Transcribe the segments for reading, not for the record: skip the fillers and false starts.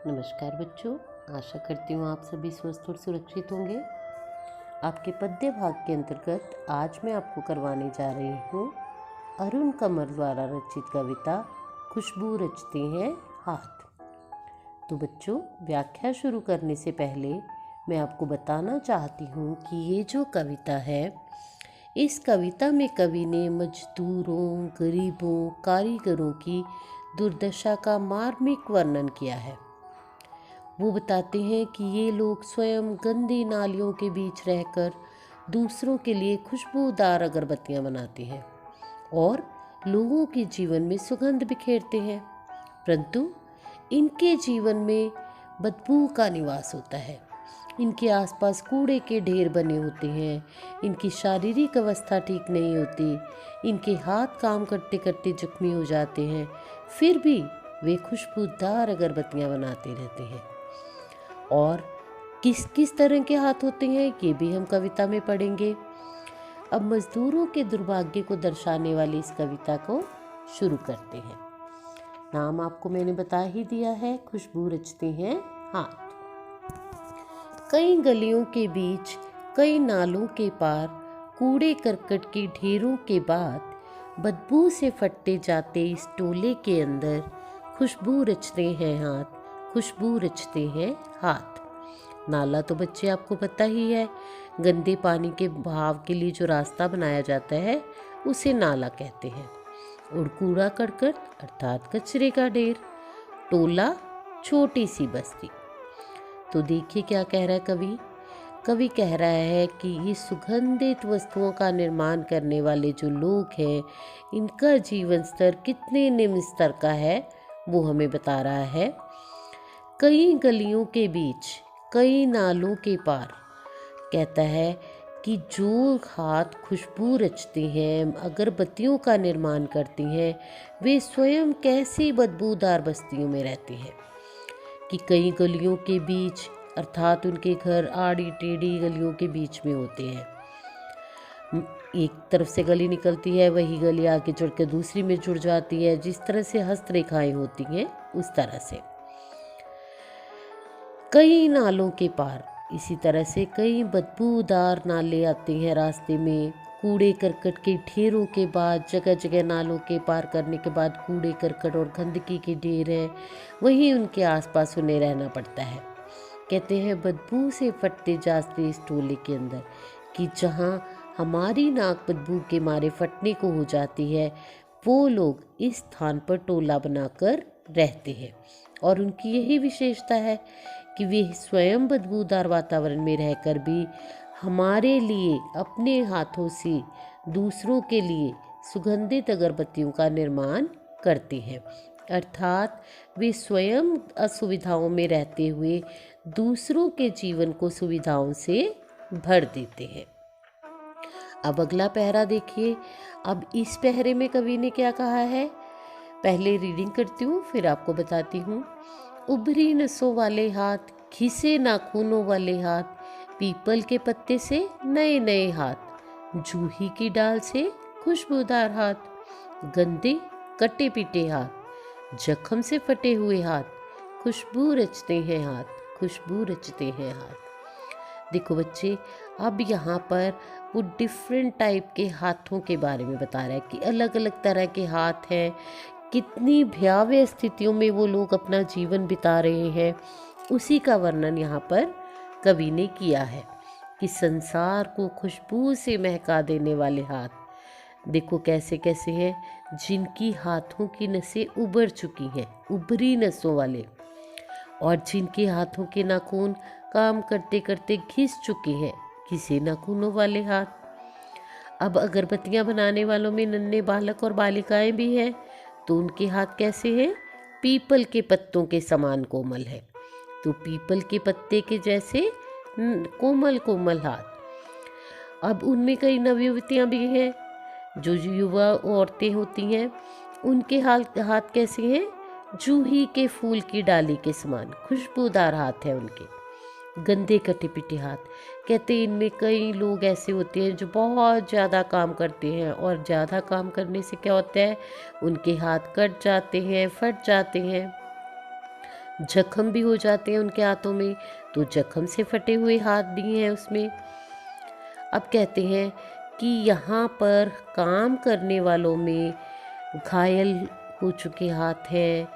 नमस्कार बच्चों, आशा करती हूँ आप सभी स्वस्थ और सुरक्षित होंगे। आपके पद्य भाग के अंतर्गत आज मैं आपको करवाने जा रही हूँ अरुण कंवर द्वारा रचित कविता खुशबू रचते हैं हाथ। तो बच्चों, व्याख्या शुरू करने से पहले मैं आपको बताना चाहती हूँ कि ये जो कविता है, इस कविता में कवि ने मजदूरों, गरीबों, कारीगरों की दुर्दशा का मार्मिक वर्णन किया है। वो बताते हैं कि ये लोग स्वयं गंदी नालियों के बीच रहकर दूसरों के लिए खुशबूदार अगरबत्तियां बनाते हैं और लोगों के जीवन में सुगंध बिखेरते हैं, परंतु इनके जीवन में बदबू का निवास होता है। इनके आसपास कूड़े के ढेर बने होते हैं। इनकी शारीरिक अवस्था ठीक नहीं होती। इनके हाथ काम करते करते जख्मी हो जाते हैं, फिर भी वे खुशबूदार अगरबत्तियां बनाते रहते हैं। और किस किस तरह के हाथ होते हैं ये भी हम कविता में पढ़ेंगे। अब मजदूरों के दुर्भाग्य को दर्शाने वाली इस कविता को शुरू करते हैं। नाम आपको मैंने बता ही दिया है, खुशबू रचते हैं हाथ। कई गलियों के बीच, कई नालों के पार, कूड़े करकट के ढेरों के बाद बदबू से फटते जाते इस टोले के अंदर खुशबू रचते हैं हाथ, खुशबू रचते हैं हाथ। नाला तो बच्चे आपको पता ही है, गंदे पानी के बहाव के लिए जो रास्ता बनाया जाता है उसे नाला कहते हैं। और कूड़ा करकट अर्थात कचरे का ढेर, टोला छोटी सी बस्ती। तो देखिए क्या कह रहा है कवि। कवि कह रहा है कि ये सुगंधित वस्तुओं का निर्माण करने वाले जो लोग हैं, इनका जीवन स्तर कितने निम्न स्तर का है वो हमें बता रहा है। कई गलियों के बीच, कई नालों के पार, कहता है कि जो हाथ खुशबू रचते हैं, अगरबत्तियों का निर्माण करते हैं, वे स्वयं कैसी बदबूदार बस्तियों में रहते हैं। कि कई गलियों के बीच अर्थात उनके घर आड़ी टेढ़ी गलियों के बीच में होते हैं। एक तरफ से गली निकलती है, वही गली आगे जुड़ के दूसरी में जुड़ जाती है। जिस तरह से हस्तरेखाएं होती हैं उस तरह से। कई नालों के पार, इसी तरह से कई बदबूदार नाले आते हैं रास्ते में। कूड़े करकट के ढेरों के बाद, जगह जगह नालों के पार करने के बाद कूड़े करकट और गंदगी के ढेर हैं, वहीं उनके आसपास उन्हें रहना पड़ता है। कहते हैं बदबू से फटते जाते इस टोले के अंदर, कि जहाँ हमारी नाक बदबू के मारे फटने को हो जाती है, वो लोग इस स्थान पर टोला बनाकर रहते हैं। और उनकी यही विशेषता है कि वे स्वयं बदबूदार वातावरण में रहकर भी हमारे लिए अपने हाथों से दूसरों के लिए सुगंधित अगरबत्तियों का निर्माण करते हैं। अर्थात वे स्वयं असुविधाओं में रहते हुए दूसरों के जीवन को सुविधाओं से भर देते हैं। अब अगला पहरा देखिए। अब इस पहरे में कवि ने क्या कहा है, पहले रीडिंग करती हूँ फिर आपको बताती हूँ। उभरी नसों वाले हाथ, घिसे नाखूनों वाले हाथ, पीपल के पत्ते से नए नए हाथ, जूही की डाल से खुशबूदार हाथ, गंदे कटे पीटे हाथ, जख्म से फटे हुए हाथ, खुशबू रचते हैं हाथ, खुशबू रचते हैं हाथ। देखो बच्चे, अब यहाँ पर वो डिफरेंट टाइप के हाथों के बारे में बता रहा है कि अलग अलग तरह के हाथ हैं, कितनी भयावह स्थितियों में वो लोग अपना जीवन बिता रहे हैं, उसी का वर्णन यहाँ पर कवि ने किया है। कि संसार को खुशबू से महका देने वाले हाथ, देखो कैसे कैसे हैं, जिनकी हाथों की नसें उभर चुकी हैं, उभरी नसों वाले, और जिनके हाथों के नाखून काम करते करते घिस चुके हैं, घिसे नाखूनों वाले हाथ। अब अगरबत्तियां बनाने वालों में नन्हे बालक और बालिकाएं भी हैं, तो उनके हाथ कैसे हैं, पीपल के पत्तों के समान कोमल है। तो पीपल के पत्ते के जैसे कोमल कोमल हाथ। अब उनमें कई नवयुवतियां भी हैं, जो युवा औरतें होती हैं, उनके हाथ कैसे हैं, जूही के फूल की डाली के समान खुशबूदार हाथ है उनके। गंदे कटे पिटे हाथ, कहते हैं इनमें कई लोग ऐसे होते हैं जो बहुत ज़्यादा काम करते हैं, और ज़्यादा काम करने से क्या होता है, उनके हाथ कट जाते हैं, फट जाते हैं। जख्म भी हो जाते हैं उनके हाथों में, तो जख्म से फटे हुए हाथ भी हैं उसमें। अब कहते हैं कि यहाँ पर काम करने वालों में घायल हो चुके हाथ हैं,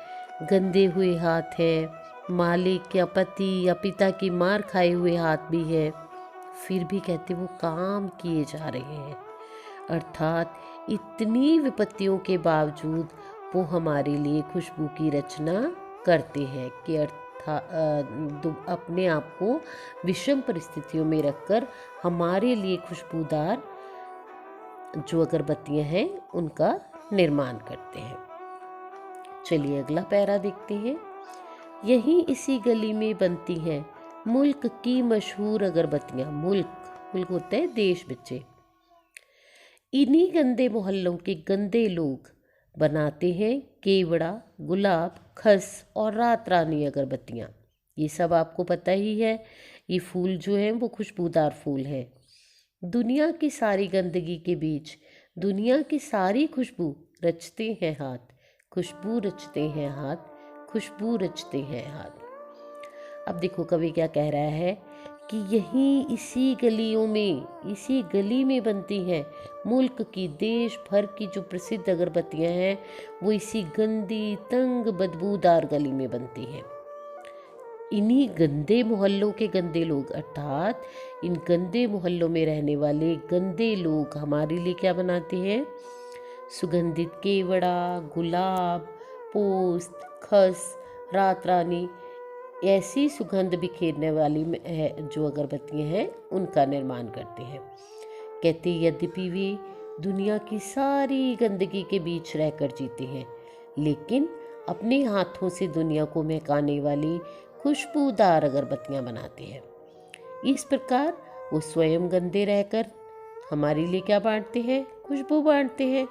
गंदे हुए हाथ हैं, मालिक या पति या पिता की मार खाए हुए हाथ भी है, फिर भी कहते वो काम किए जा रहे हैं। अर्थात इतनी विपत्तियों के बावजूद वो हमारे लिए खुशबू की रचना करते हैं कि अपने आप को विषम परिस्थितियों में रखकर हमारे लिए खुशबूदार जो अगरबत्तियां हैं उनका निर्माण करते हैं। चलिए अगला पैरा देखते हैं। यही इसी गली में बनती हैं मुल्क की मशहूर अगरबत्तियां। मुल्क होता है देश बच्चे। इन्हीं गंदे मोहल्लों के गंदे लोग बनाते हैं केवड़ा, गुलाब, खस और रात रानी अगरबत्तियाँ। ये सब आपको पता ही है। ये फूल जो हैं वो खुशबूदार फूल हैं। दुनिया की सारी गंदगी के बीच दुनिया की सारी खुशबू रचते हैं हाथ, खुशबू रचते हैं हाथ, खुशबू रचते हैं हाथ। अब देखो कवि क्या कह रहा है कि यहीं इसी गली में बनती हैं मुल्क की, देश भर की जो प्रसिद्ध अगरबत्तियां हैं वो इसी गंदी तंग बदबूदार गली में बनती हैं। इन्हीं गंदे मोहल्लों के गंदे लोग, अर्थात इन गंदे मोहल्लों में रहने वाले गंदे लोग हमारे लिए क्या बनाते हैं? सुगंधित केवड़ा, गुलाब, पोस्त, खस, रात रानी ऐसी सुगंध बिखेरने वाली जो अगरबत्तियां हैं उनका निर्माण करते हैं। कहते यद्यपि वे दुनिया की सारी गंदगी के बीच रहकर जीते हैं, लेकिन अपने हाथों से दुनिया को महकाने वाली खुशबूदार अगरबत्तियां बनाते हैं। इस प्रकार वो स्वयं गंदे रहकर हमारे लिए क्या बांटते हैं? खुशबू बांटते हैं।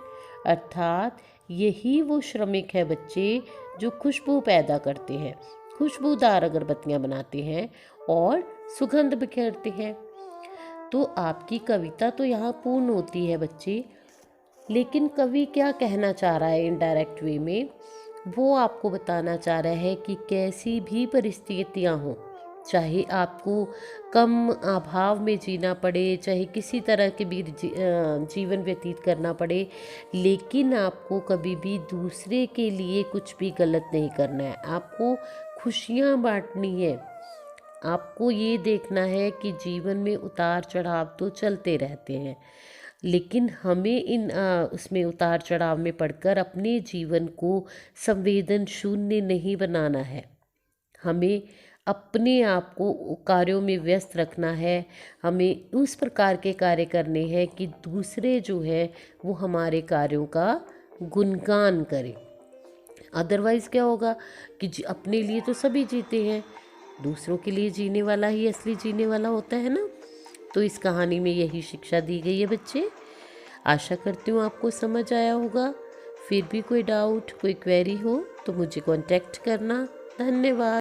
अर्थात यही वो श्रमिक है बच्चे जो खुशबू पैदा करते हैं, खुशबूदार अगरबत्तियां बनाते हैं और सुगंध बिखेरते हैं। तो आपकी कविता तो यहाँ पूर्ण होती है बच्चे, लेकिन कवि क्या कहना चाह रहा है इनडायरेक्ट वे में, वो आपको बताना चाह रहा है कि कैसी भी परिस्थितियाँ हों, चाहे आपको कम अभाव में जीना पड़े, चाहे किसी तरह के भी जीवन व्यतीत करना पड़े, लेकिन आपको कभी भी दूसरे के लिए कुछ भी गलत नहीं करना है। आपको खुशियाँ बांटनी है। आपको ये देखना है कि जीवन में उतार चढ़ाव तो चलते रहते हैं, लेकिन हमें उसमें उतार चढ़ाव में पड़कर अपने जीवन को संवेदन शून्य नहीं बनाना है। हमें अपने आप को कार्यों में व्यस्त रखना है। हमें उस प्रकार के कार्य करने हैं कि दूसरे जो है वो हमारे कार्यों का गुणगान करें। अदरवाइज़ क्या होगा कि अपने लिए तो सभी जीते हैं, दूसरों के लिए जीने वाला ही असली जीने वाला होता है ना। तो इस कहानी में यही शिक्षा दी गई है बच्चे। आशा करती हूँ आपको समझ आया होगा। फिर भी कोई डाउट, कोई क्वेरी हो तो मुझे कांटेक्ट करना। धन्यवाद।